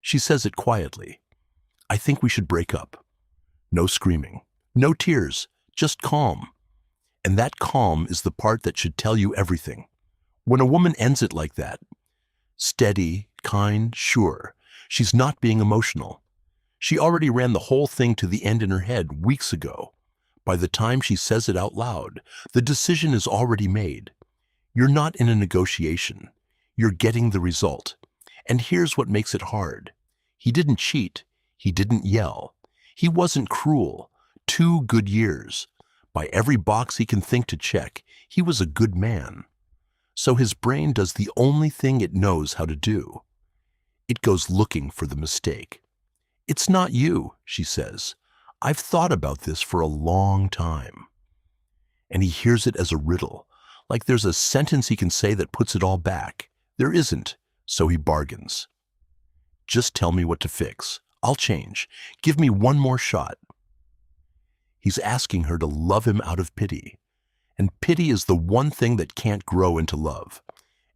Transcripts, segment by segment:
She says it quietly. I think we should break up. No screaming, no tears, just calm. And that calm is the part that should tell you everything. When a woman ends it like that, steady, kind, sure, she's not being emotional. She already ran the whole thing to the end in her head weeks ago. By the time she says it out loud, the decision is already made. You're not in a negotiation. You're getting the result. And here's what makes it hard. He didn't cheat. He didn't yell. He wasn't cruel. 2 good years. By every box he can think to check, he was a good man. So his brain does the only thing it knows how to do. It goes looking for the mistake. It's not you, she says. I've thought about this for a long time. And he hears it as a riddle, like there's a sentence he can say that puts it all back. There isn't, so he bargains. Just tell me what to fix. I'll change. Give me one more shot. He's asking her to love him out of pity. And pity is the one thing that can't grow into love.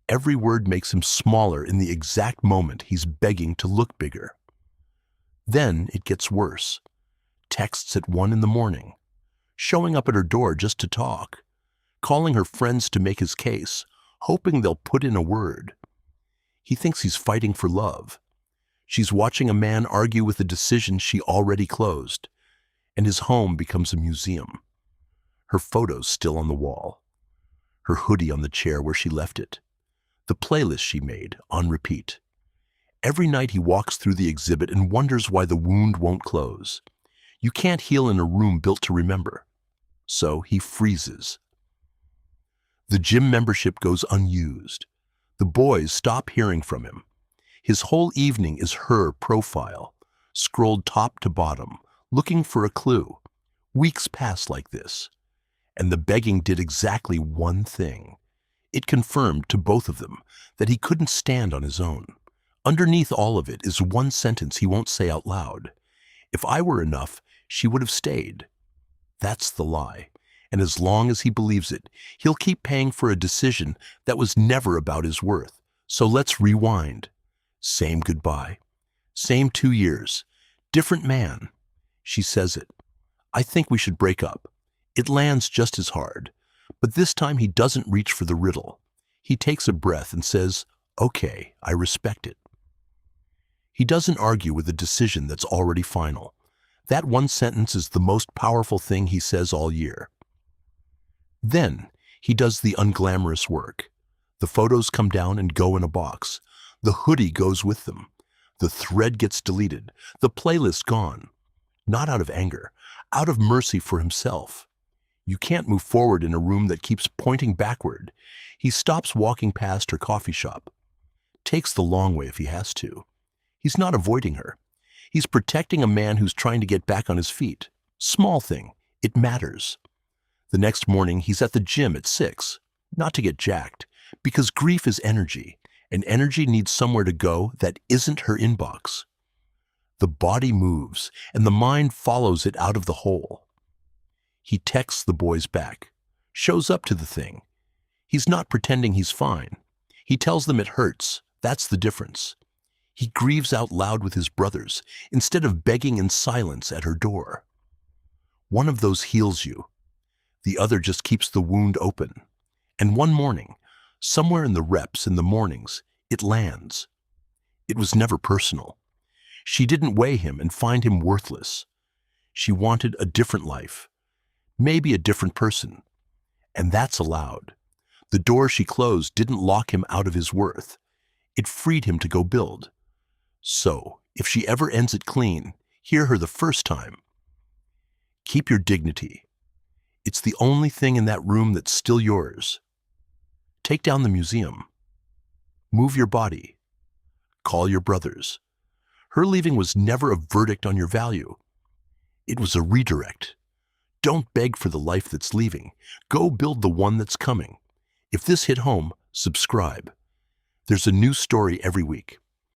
Every word makes him smaller in the exact moment he's begging to look bigger. Then it gets worse. Texts at 1 in the morning. Showing up at her door just to talk. Calling her friends to make his case, hoping they'll put in a word. He thinks he's fighting for love. She's watching a man argue with a decision she already closed. And his home becomes a museum. Her photos still on the wall. Her hoodie on the chair where she left it. The playlist she made on repeat. Every night he walks through the exhibit and wonders why the wound won't close. You can't heal in a room built to remember. So he freezes. The gym membership goes unused. The boys stop hearing from him. His whole evening is her profile, scrolled top to bottom, looking for a clue. Weeks pass like this. And the begging did exactly one thing. It confirmed to both of them that he couldn't stand on his own. Underneath all of it is one sentence he won't say out loud. If I were enough, she would have stayed. That's the lie. And as long as he believes it, he'll keep paying for a decision that was never about his worth. So let's rewind. Same goodbye. Same 2 years. Different man. She says it. I think we should break up. It lands just as hard. But this time he doesn't reach for the riddle. He takes a breath and says, okay, I respect it. He doesn't argue with a decision that's already final. That one sentence is the most powerful thing he says all year. Then he does the unglamorous work. The photos come down and go in a box. The hoodie goes with them. The thread gets deleted. The playlist gone. Not out of anger, out of mercy for himself. You can't move forward in a room that keeps pointing backward. He stops walking past her coffee shop. Takes the long way if he has to. He's not avoiding her. He's protecting a man who's trying to get back on his feet. Small thing. It matters. The next morning, he's at the gym at 6. Not to get jacked, because grief is energy, and energy needs somewhere to go that isn't her inbox. The body moves, and the mind follows it out of the hole. He texts the boys back, shows up to the thing. He's not pretending he's fine. He tells them it hurts. That's the difference. He grieves out loud with his brothers instead of begging in silence at her door. One of those heals you. The other just keeps the wound open. And one morning, somewhere in the reps in the mornings, it lands. It was never personal. She didn't weigh him and find him worthless. She wanted a different life, maybe a different person. And that's allowed. The door she closed didn't lock him out of his worth. It freed him to go build. So, if she ever ends it clean, hear her the first time. Keep your dignity. It's the only thing in that room that's still yours. Take down the museum. Move your body. Call your brothers. Her leaving was never a verdict on your value. It was a redirect. Don't beg for the life that's leaving. Go build the one that's coming. If this hit home, subscribe. There's a new story every week.